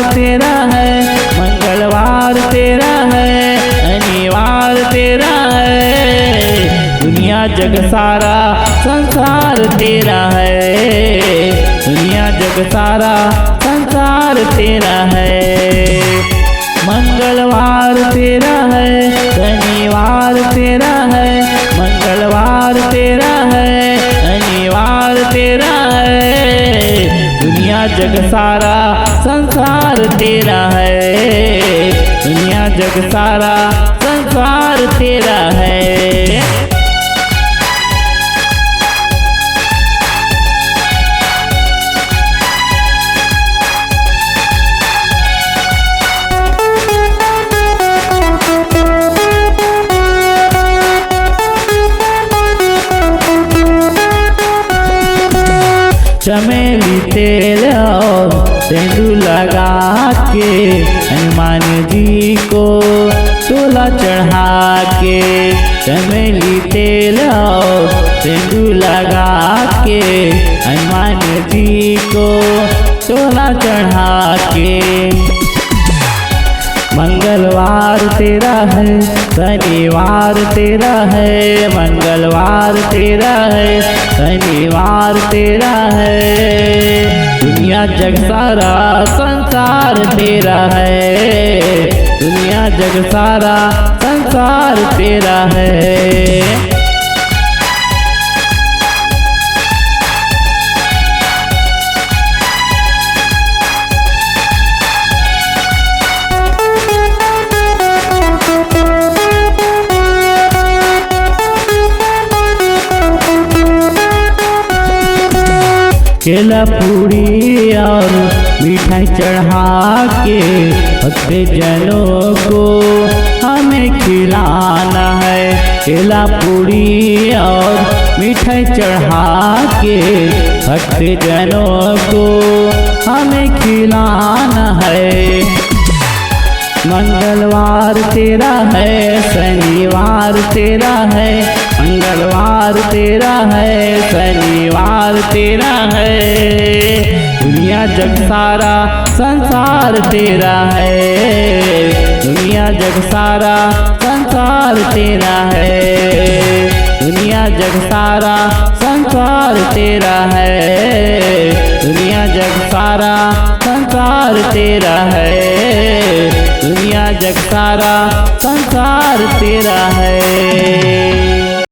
तेरा है, मंगलवार तेरा है, शनिवार तेरा है। दुनिया जग सारा संसार तेरा है, दुनिया जग सारा संसार तेरा है। मंगलवार तेरा है, शनिवार तेरा है, मंगलवार तेरा है, शनिवार तेरा है। दुनिया जग सारा संसार तेरा है, दुनिया जग सारा संसार तेरा है। चमेली तेल और सिंदूर लगा के हनुमान जी को चोला चढ़ा के, चमेली तेल और सिंदूर लगा के हनुमान जी को चोला चढ़ा के। मंगलवार तेरा है, शनिवार तेरा है, मंगलवार तेरा है, शनिवार तेरा है। दुनिया जग सारा संसार तेरा है, दुनिया जग सारा संसार तेरा है। केला पूरी और मिठाई चढ़ा के भक्ति जनों को हमें खिलाना है। केला पूरी और मिठाई चढ़ा के भक्ति जनों को हमें खिलाना है। मंगलवार तेरा है, शनिवार तेरा है, मंगलवार तेरा है, शनिवार तेरा है। दुनिया जग सारा संसार तेरा है, दुनिया जग सारा संसार तेरा है, दुनिया जग सारा संसार तेरा है, दुनिया जग सारा संसार तेरा है, दुनिया जग सारा संसार तेरा है।